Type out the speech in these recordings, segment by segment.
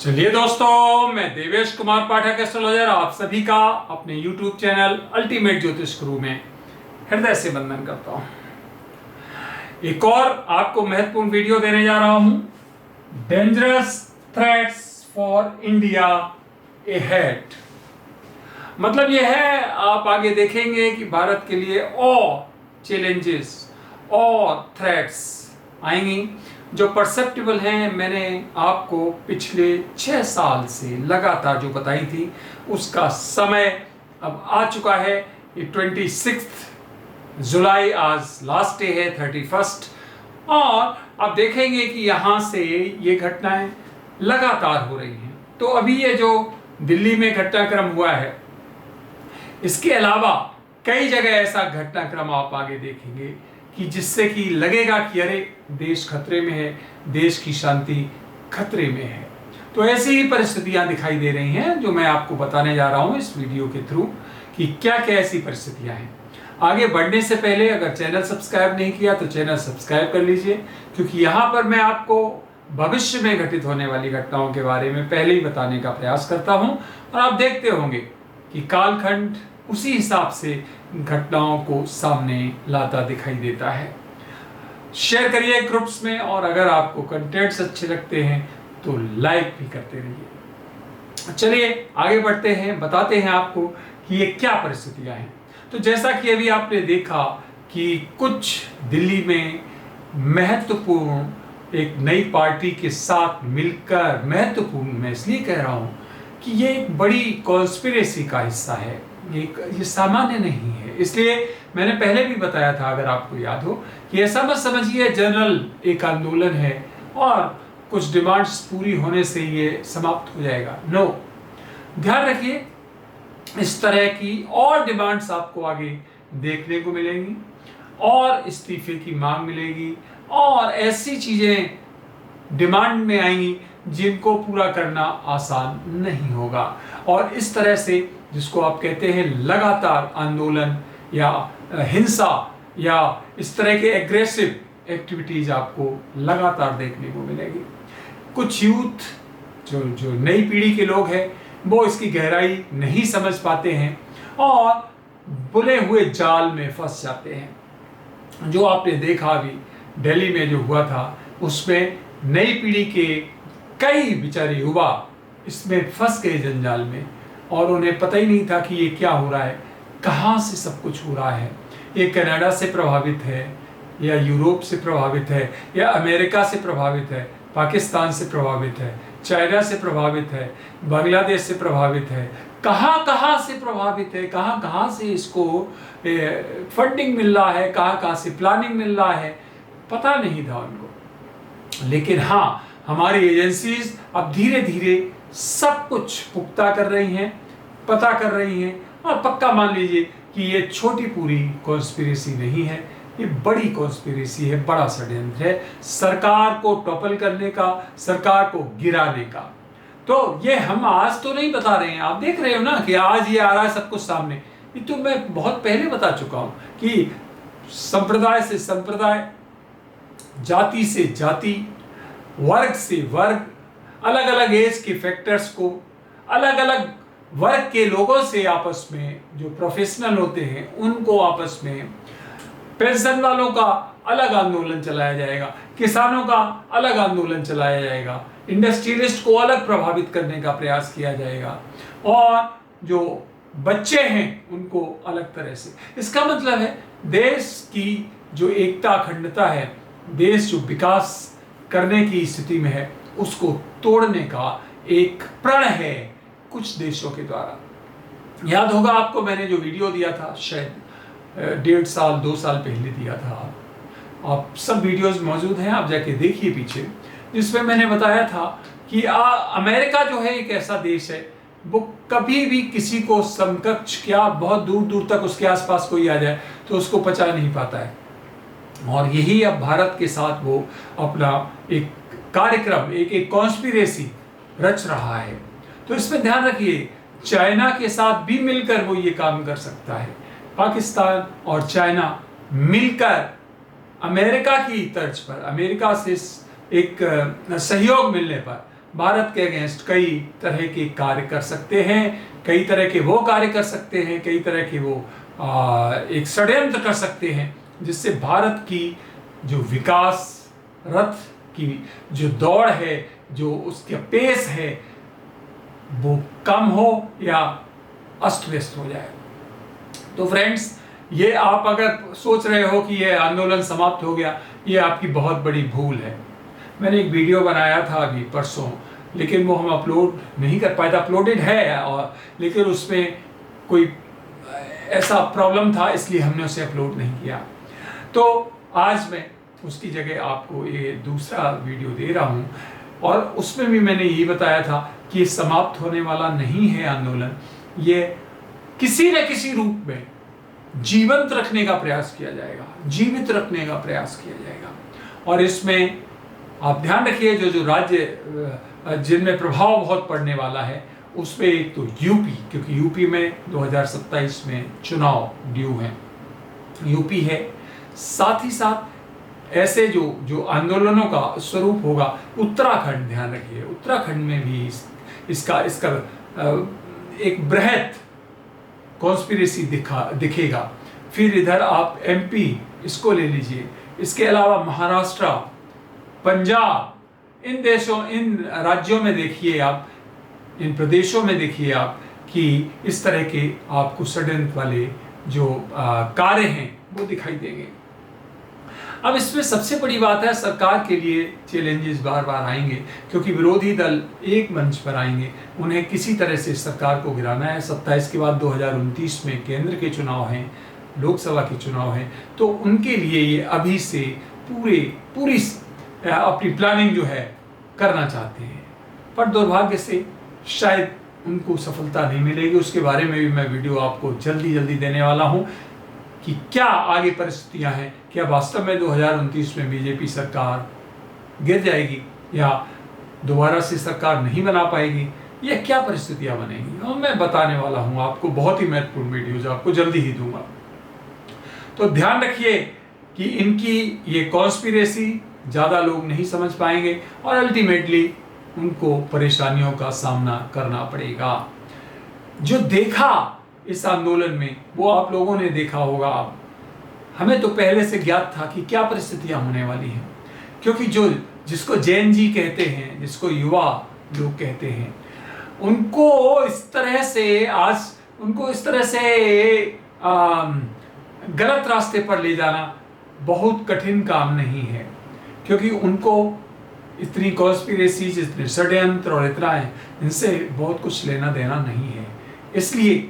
चलिए दोस्तों, मैं देवेश कुमार पाठक एस्ट्रोलॉजर आप सभी का अपने YouTube चैनल अल्टीमेट ज्योतिष गुरु में हृदय से वंदन करता हूं। एक और आपको महत्वपूर्ण वीडियो देने जा रहा हूं, dangerous threats for India ahead. मतलब यह है, आप आगे देखेंगे कि भारत के लिए और चैलेंजेस और थ्रेट्स आएंगी जो परसेप्टिबल हैं। मैंने आपको पिछले 6 साल से लगातार जो बताई थी उसका समय अब आ चुका है। ये 26 जुलाई आज लास्ट डे है, 31। और अब देखेंगे कि यहाँ से ये घटनाएं लगातार हो रही हैं। तो अभी ये जो दिल्ली में घटनाक्रम हुआ है, इसके अलावा कई जगह ऐसा घटनाक्रम आप आगे देखेंगे कि जिससे कि लगेगा कि अरे देश खतरे में है, देश की शांति खतरे में है। तो ऐसी ही परिस्थितियां दिखाई दे रही हैं जो मैं आपको बताने जा रहा हूं इस वीडियो के थ्रू कि क्या क्या ऐसी परिस्थितियां हैं। आगे बढ़ने से पहले अगर चैनल सब्सक्राइब नहीं किया तो चैनल सब्सक्राइब कर लीजिए, क्योंकि यहां पर मैं आपको भविष्य में घटित होने वाली घटनाओं के बारे में पहले ही बताने का प्रयास करता हूं। और आप देखते होंगे कि कालखंड उसी हिसाब से घटनाओं को सामने लाता दिखाई देता है। शेयर करिए ग्रुप्स में, और अगर आपको कंटेंट्स अच्छे लगते हैं तो लाइक भी करते रहिए। चलिए आगे बढ़ते हैं, बताते हैं आपको कि ये क्या परिस्थितियां हैं। तो जैसा कि अभी आपने देखा कि कुछ दिल्ली में महत्वपूर्ण एक नई पार्टी के साथ मिलकर, महत्वपूर्ण मैं इसलिए कह रहा हूं कि ये एक बड़ी कॉन्स्पिरेसी का हिस्सा है, ये सामान्य नहीं है। इसलिए मैंने पहले भी बताया था, अगर आपको याद हो, कि ऐसा मत समझिए जनरल एक आंदोलन है और कुछ डिमांड्स पूरी होने से ये समाप्त हो जाएगा। नो, ध्यान रखिए, इस तरह की और डिमांड्स आपको आगे देखने को मिलेंगी और इस्तीफे की मांग मिलेगी और ऐसी चीजें डिमांड में आएंगी जिनको पूरा करना आसान नहीं होगा। और इस तरह से जिसको आप कहते हैं लगातार आंदोलन या हिंसा या इस तरह के एग्रेसिव एक्टिविटीज आपको लगातार देखने को मिलेगी। कुछ यूथ जो नई पीढ़ी के लोग हैं वो इसकी गहराई नहीं समझ पाते हैं और बुने हुए जाल में फंस जाते हैं। जो आपने देखा अभी दिल्ली में जो हुआ था, उसमें नई पीढ़ी के कई बेचारे युवा इसमें फंस गए जंजाल में, और उन्हें पता ही नहीं था कि ये क्या हो रहा है, कहाँ से सब कुछ हो रहा है। ये कनाडा से प्रभावित है या यूरोप से प्रभावित है या अमेरिका से प्रभावित है, पाकिस्तान से प्रभावित है, चाइना से प्रभावित है, बांग्लादेश से प्रभावित है, कहाँ कहाँ से प्रभावित है, कहाँ कहाँ से इसको फंडिंग मिल रहा है, कहाँ कहाँ से प्लानिंग मिल रहा है, पता नहीं था उनको। लेकिन हाँ, हमारी एजेंसीज अब धीरे धीरे सब कुछ पुख्ता कर रही हैं, पता कर रही हैं, और पक्का मान लीजिए कि ये छोटी पूरी कॉन्स्पिरेसी नहीं है, ये बड़ी कॉन्स्पिरेसी है, बड़ा षड्यंत्र है सरकार को टॉपल करने का, सरकार को गिराने का। तो ये हम आज तो नहीं बता रहे हैं, आप देख रहे हो ना कि आज ये आ रहा है सब कुछ सामने। ये तो मैं बहुत पहले बता चुका हूं कि संप्रदाय से संप्रदाय, जाति से जाति, वर्ग से वर्ग, अलग अलग एज के फैक्टर्स को, अलग अलग वर्ग के लोगों से आपस में, जो प्रोफेशनल होते हैं उनको आपस में, पेंशन वालों का अलग आंदोलन चलाया जाएगा, किसानों का अलग आंदोलन चलाया जाएगा, इंडस्ट्रियलिस्ट को अलग प्रभावित करने का प्रयास किया जाएगा, और जो बच्चे हैं उनको अलग तरह से। इसका मतलब है देश की जो एकता अखंडता है, देश जो विकास करने की स्थिति में है, उसको तोड़ने का एक प्रण है कुछ देशों के द्वारा। याद होगा आपको, मैंने जो वीडियो दिया था शायद 1.5 साल 2 साल पहले दिया था, आप सब वीडियोस मौजूद हैं, आप जाके देखिए पीछे, जिसमें मैंने बताया था कि अमेरिका जो है एक ऐसा देश है, वो कभी भी किसी को समकक्ष, क्या बहुत दूर दूर तक उसके आसपास कोई आ जाए तो उसको पचा नहीं पाता है। और यही अब भारत के साथ वो अपना एक कार्यक्रम, एक कॉन्स्पिरेसी रच रहा है। तो इसमें ध्यान रखिए, चाइना के साथ भी मिलकर वो ये काम कर सकता है। पाकिस्तान और चाइना मिलकर अमेरिका की तर्ज पर, अमेरिका से एक सहयोग मिलने पर भारत के अगेंस्ट कई तरह के कार्य कर सकते हैं, कई तरह के वो कार्य कर सकते हैं, कई तरह के वो एक षड्यंत्र कर सकते हैं जिससे भारत की जो विकास रथ की जो दौड़ है, जो उसका पेस है, वो कम हो या अस्त व्यस्त हो जाए। तो फ्रेंड्स, ये आप अगर सोच रहे हो कि ये आंदोलन समाप्त हो गया, ये आपकी बहुत बड़ी भूल है। मैंने एक वीडियो बनाया था अभी परसों, लेकिन वो हम अपलोड नहीं कर पाए थे। अपलोडेड है और लेकिन उसमें कोई ऐसा प्रॉब्लम था, इसलिए हमने उसे अपलोड नहीं किया। तो आज मैं उसकी जगह आपको ये दूसरा वीडियो दे रहा हूँ और उसमें भी मैंने यही बताया था कि ये समाप्त होने वाला नहीं है आंदोलन। ये किसी न किसी रूप में जीवंत रखने का प्रयास किया जाएगा, जीवित रखने का प्रयास किया जाएगा। और इसमें आप ध्यान रखिए, जो राज्य जिनमें प्रभाव बहुत पड़ने वाला है उसमें एक तो यूपी, क्योंकि यूपी में 2027 में चुनाव ड्यू है, यूपी है। साथ ही साथ ऐसे जो आंदोलनों का स्वरूप होगा, उत्तराखंड, ध्यान रखिए उत्तराखंड में भी इसका एक बृहत कॉन्स्पिरेसी दिखेगा। फिर इधर आप एमपी इसको ले लीजिए, इसके अलावा महाराष्ट्र, पंजाब, इन राज्यों में देखिए आप, इन प्रदेशों में देखिए आप कि इस तरह के आपको षड्यंत्र वाले जो कार्य हैं वो दिखाई देंगे। अब इसमें सबसे बड़ी बात है, सरकार के लिए चैलेंजेस बार बार आएंगे, क्योंकि विरोधी दल एक मंच पर आएंगे, उन्हें किसी तरह से सरकार को गिराना है। 27 के बाद 2029 में केंद्र के चुनाव हैं, लोकसभा के चुनाव हैं, तो उनके लिए ये अभी से पूरी अपनी प्लानिंग जो है करना चाहते हैं, पर दुर्भाग्य से शायद उनको सफलता नहीं मिलेगी। उसके बारे में भी मैं वीडियो आपको जल्दी देने वाला हूं कि क्या आगे परिस्थितियां हैं, क्या वास्तव में 2029 में बीजेपी सरकार गिर जाएगी या दोबारा से सरकार नहीं बना पाएगी, या क्या परिस्थितियां बनेगी, और मैं बताने वाला हूं आपको। बहुत ही महत्वपूर्ण वीडियोज आपको जल्दी ही दूंगा। तो ध्यान रखिए कि इनकी ये कॉन्स्पिरेसी ज़्यादा लोग नहीं समझ पाएंगे और अल्टीमेटली उनको परेशानियों का सामना करना पड़ेगा। जो देखा इस आंदोलन में वो आप लोगों ने देखा होगा। हमें तो पहले से ज्ञात था कि क्या परिस्थितियां होने वाली हैं, क्योंकि जिसको जैन जी कहते हैं, जिसको युवा लोग कहते हैं, उनको इस तरह से गलत रास्ते पर ले जाना बहुत कठिन काम नहीं है, क्योंकि उनको इतनी कॉन्स्पिरेसीज, इतने षड्यंत्र और इतना है, इनसे बहुत कुछ लेना देना नहीं है। इसलिए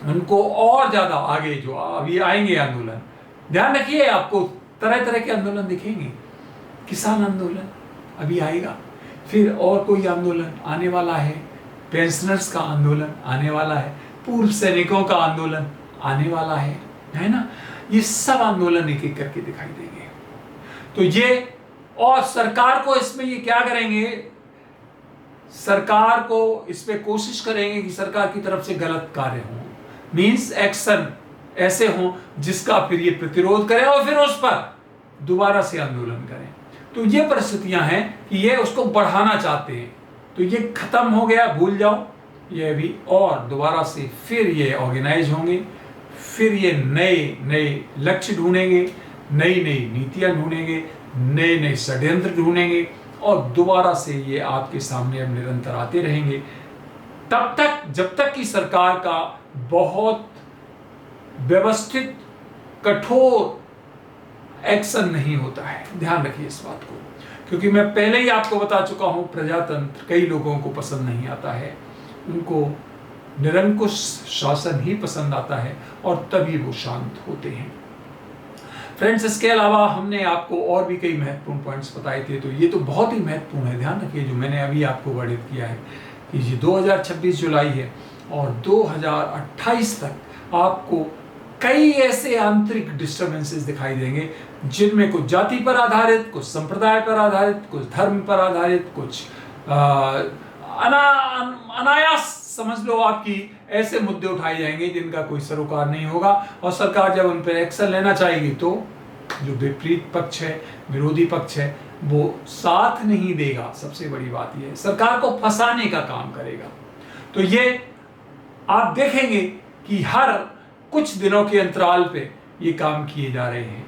उनको और ज्यादा आगे जो अभी आएंगे आंदोलन, ध्यान रखिए आपको तरह तरह के आंदोलन दिखेंगे। किसान आंदोलन अभी आएगा, फिर और कोई आंदोलन आने वाला है, पेंशनर्स का आंदोलन आने वाला है, पूर्व सैनिकों का आंदोलन आने वाला है ना। ये सब आंदोलन एक एक करके दिखाई देंगे। तो ये, और सरकार को इसमें ये क्या करेंगे, सरकार को इसमें कोशिश करेंगे कि सरकार की तरफ से गलत कार्य हो, मींस एक्शन ऐसे हो जिसका फिर ये प्रतिरोध करे और फिर उस पर दोबारा से आंदोलन करें। तो ये परिस्थितियां हैं कि ये उसको बढ़ाना चाहते हैं। तो ये खत्म हो गया, भूल जाओ, ये अभी और दोबारा से फिर ये ऑर्गेनाइज होंगे, फिर ये नए लक्ष्य ढूंढेंगे, नई नीतियां ढूंढेंगे, नए षड्यंत्र ढूंढेंगे और दोबारा से ये आपके सामने अब निरंतर आते रहेंगे, तब तक जब तक कि सरकार का बहुत व्यवस्थित कठोर एक्शन नहीं होता है। ध्यान रखिए इस बात को, क्योंकि मैं पहले ही आपको बता चुका हूं, प्रजातंत्र कई लोगों को पसंद नहीं आता है, उनको निरंकुश शासन ही पसंद आता है और तभी वो शांत होते हैं। फ्रेंड्स, इसके अलावा हमने आपको और भी कई महत्वपूर्ण पॉइंट्स बताए थे, तो ये तो बहुत ही महत्वपूर्ण है। ध्यान रखिए, जो मैंने अभी आपको वर्णित किया है कि ये 2026 जुलाई है और 2028 तक आपको कई ऐसे आंतरिक डिस्टर्बेंसेस दिखाई देंगे, जिनमें कुछ जाति पर आधारित, कुछ संप्रदाय पर आधारित, कुछ धर्म पर आधारित, कुछ अनायास समझ लो आपकी ऐसे मुद्दे उठाए जाएंगे जिनका कोई सरोकार नहीं होगा। और सरकार जब उन पर एक्शन लेना चाहेगी तो जो विपरीत पक्ष है, विरोधी पक्ष है, वो साथ नहीं देगा। सबसे बड़ी बात यह है, सरकार को फंसाने का काम करेगा। तो ये आप देखेंगे कि हर कुछ दिनों के अंतराल पे ये काम किए जा रहे हैं।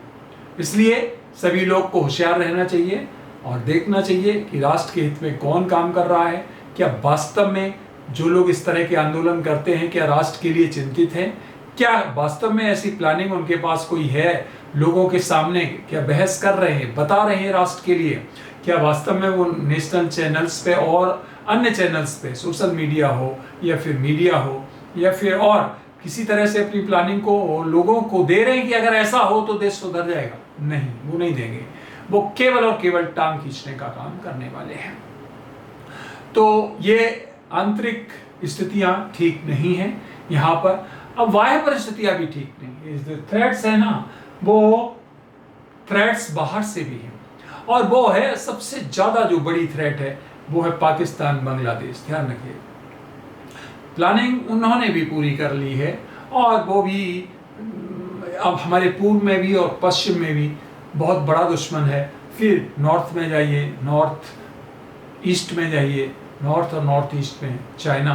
इसलिए सभी लोग को होशियार रहना चाहिए और देखना चाहिए कि राष्ट्र के हित में कौन काम कर रहा है। क्या वास्तव में जो लोग इस तरह के आंदोलन करते हैं क्या राष्ट्र के लिए चिंतित हैं? क्या वास्तव में ऐसी प्लानिंग उनके पास कोई है? लोगों के सामने क्या बहस कर रहे हैं, बता रहे हैं राष्ट्र के लिए? क्या वास्तव में वो नेशनल चैनल्स पे और अन्य चैनल्स पे, सोशल मीडिया हो या फिर मीडिया हो या फिर और किसी तरह से अपनी प्लानिंग को लोगों को दे रहे हैं कि अगर ऐसा हो तो देश सुधर जाएगा? नहीं, वो नहीं देंगे। वो केवल और केवल टांग खींचने का काम करने वाले हैं। तो ये आंतरिक स्थितियां ठीक नहीं है यहाँ पर। अब बाह्य परिस्थितियां भी ठीक नहीं है। जो थ्रेट्स है ना, वो थ्रेट्स बाहर से भी हैं और वो है सबसे ज्यादा जो बड़ी थ्रेट है वो है पाकिस्तान, बांग्लादेश। ध्यान रखिए, प्लानिंग उन्होंने भी पूरी कर ली है और वो भी अब हमारे पूर्व में भी और पश्चिम में भी बहुत बड़ा दुश्मन है। फिर नॉर्थ में जाइए, नॉर्थ ईस्ट में जाइए, नॉर्थ और नॉर्थ ईस्ट में चाइना।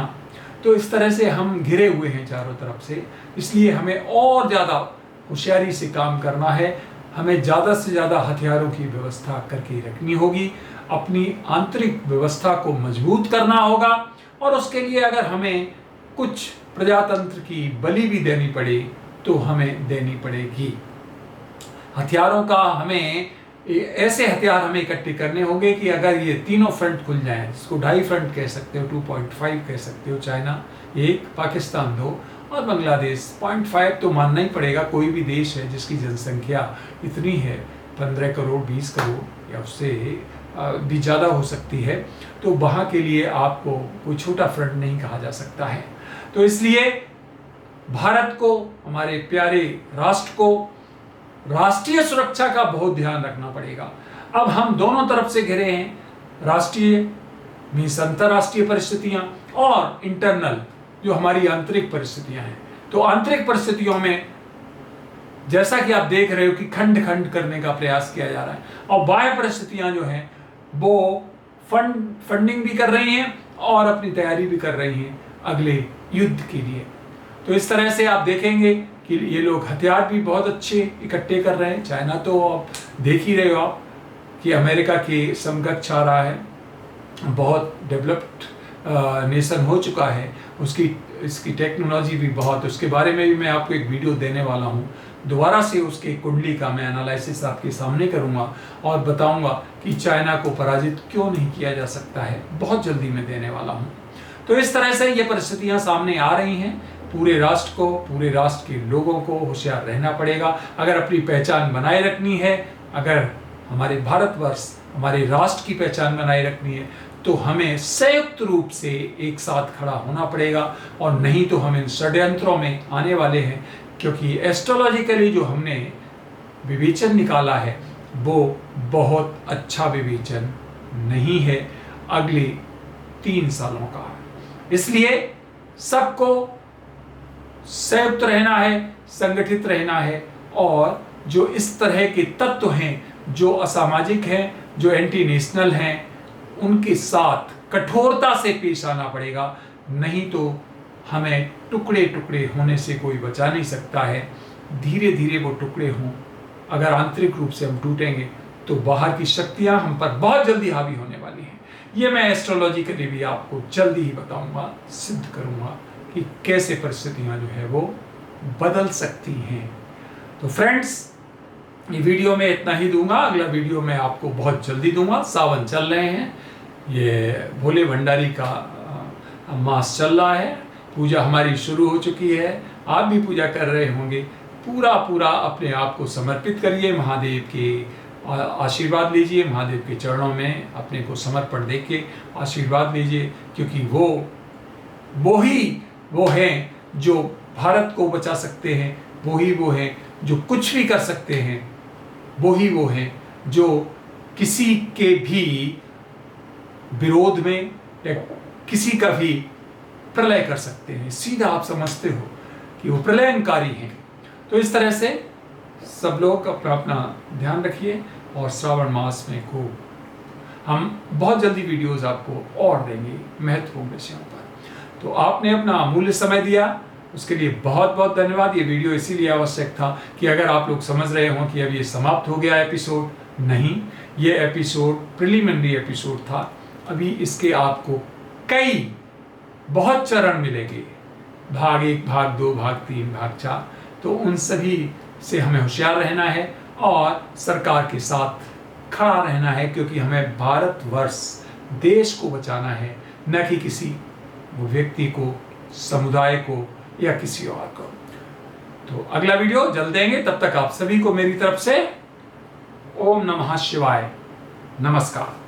तो इस तरह से हम घिरे हुए हैं चारों तरफ से। इसलिए हमें और ज़्यादा होशियारी से काम करना है। हमें ज़्यादा से ज़्यादा हथियारों की व्यवस्था करके रखनी होगी। अपनी आंतरिक व्यवस्था को मजबूत करना होगा और उसके लिए अगर हमें कुछ प्रजातंत्र की बलि भी देनी पड़े तो हमें देनी पड़ेगी। हथियारों का हमें ऐसे हथियार हमें इकट्ठे करने होंगे कि अगर ये तीनों फ्रंट खुल जाएं, इसको 2.5 फ्रंट कह सकते हो, 2.5 कह सकते हो, चाइना 1, पाकिस्तान 2 और बांग्लादेश 0.5 तो मानना ही पड़ेगा। कोई भी देश है जिसकी जनसंख्या इतनी है 15 करोड़ 20 करोड़ या उससे भी ज़्यादा हो सकती है, तो वहाँ के लिए आपको कोई छोटा फ्रंट नहीं कहा जा सकता है। तो इसलिए भारत को, हमारे प्यारे राष्ट्र को राष्ट्रीय सुरक्षा का बहुत ध्यान रखना पड़ेगा। अब हम दोनों तरफ से घिरे हैं, राष्ट्रीय मीन्स अंतर्राष्ट्रीय परिस्थितियां और इंटरनल जो हमारी आंतरिक परिस्थितियां हैं। तो आंतरिक परिस्थितियों में जैसा कि आप देख रहे हो कि खंड खंड करने का प्रयास किया जा रहा है और बाह्य परिस्थितियां जो हैं वो फंडिंग भी कर रही हैं और अपनी तैयारी भी कर रही हैं अगले युद्ध के लिए। तो इस तरह से आप देखेंगे कि ये लोग हथियार भी बहुत अच्छे इकट्ठे कर रहे हैं। चाइना तो आप देख ही रहे हो आप कि अमेरिका के समकक्ष आ रहा है, बहुत डेवलप्ड नेशन हो चुका है, इसकी टेक्नोलॉजी भी बहुत, उसके बारे में भी मैं आपको एक वीडियो देने वाला हूँ। दोबारा से उसके कुंडली का मैं एनालिसिस आपके सामने करूँगा और बताऊँगा कि चाइना को पराजित क्यों नहीं किया जा सकता है, बहुत जल्दी मैं देने वाला हूँ। तो इस तरह से ये परिस्थितियाँ सामने आ रही हैं। पूरे राष्ट्र को, पूरे राष्ट्र के लोगों को होशियार रहना पड़ेगा। अगर अपनी पहचान बनाए रखनी है, अगर हमारे भारतवर्ष, हमारे राष्ट्र की पहचान बनाए रखनी है, तो हमें संयुक्त रूप से एक साथ खड़ा होना पड़ेगा और नहीं तो हम इन षड्यंत्रों में आने वाले हैं। क्योंकि एस्ट्रोलॉजिकली जो हमने विवेचन निकाला है वो बहुत अच्छा विवेचन नहीं है अगले 3 सालों का। इसलिए सबको संयुक्त रहना है, संगठित रहना है और जो इस तरह के तत्व हैं जो असामाजिक हैं, जो एंटी नेशनल हैं, उनके साथ कठोरता से पेश आना पड़ेगा। नहीं तो हमें टुकड़े टुकड़े होने से कोई बचा नहीं सकता है। धीरे धीरे वो टुकड़े हों। अगर आंतरिक रूप से हम टूटेंगे तो बाहर की शक्तियां हम पर बहुत जल्दी हावी होने वाली हैं। ये मैं एस्ट्रोलॉजी के लिए भी आपको जल्दी ही बताऊंगा, सिद्ध करूंगा कि कैसे परिस्थितियां जो है वो बदल सकती हैं। तो फ्रेंड्स, ये वीडियो में इतना ही दूंगा। अगला वीडियो मैं आपको बहुत जल्दी दूंगा। सावन चल रहे हैं, ये भोले भंडारी का मास चल रहा है, पूजा हमारी शुरू हो चुकी है, आप भी पूजा कर रहे होंगे। पूरा अपने आप को समर्पित करिए, महादेव के आशीर्वाद लीजिए, महादेव के चरणों में अपने को समर्पण दे के आशीर्वाद लीजिए, क्योंकि वो हैं जो भारत को बचा सकते हैं, वो हैं जो कुछ भी कर सकते हैं, वो हैं जो किसी के भी विरोध में या किसी का भी प्रलय कर सकते हैं। सीधा आप समझते हो कि वो प्रलयंकारी हैं। तो इस तरह से सब लोग अपना ध्यान रखिए और श्रावण मास में खूब हम बहुत जल्दी वीडियोस आपको और देंगे महत्वपूर्ण विषयों पर। तो आपने अपना अमूल्य समय दिया, उसके लिए बहुत बहुत धन्यवाद। ये वीडियो इसीलिए आवश्यक था कि अगर आप लोग समझ रहे हो कि अब ये समाप्त हो गया एपिसोड, नहीं, ये एपिसोड प्रिलिमिनरी एपिसोड था। अभी इसके आपको कई बहुत चरण मिलेंगे, भाग 1, भाग 2, भाग 3, भाग 4। तो उन सभी से हमें होशियार रहना है और सरकार के साथ खड़ा रहना है, क्योंकि हमें भारतवर्ष देश को बचाना है, न कि किसी व्यक्ति को, समुदाय को या किसी और को। तो अगला वीडियो जल्द देंगे, तब तक आप सभी को मेरी तरफ से ओम नमः शिवाय, नमस्कार।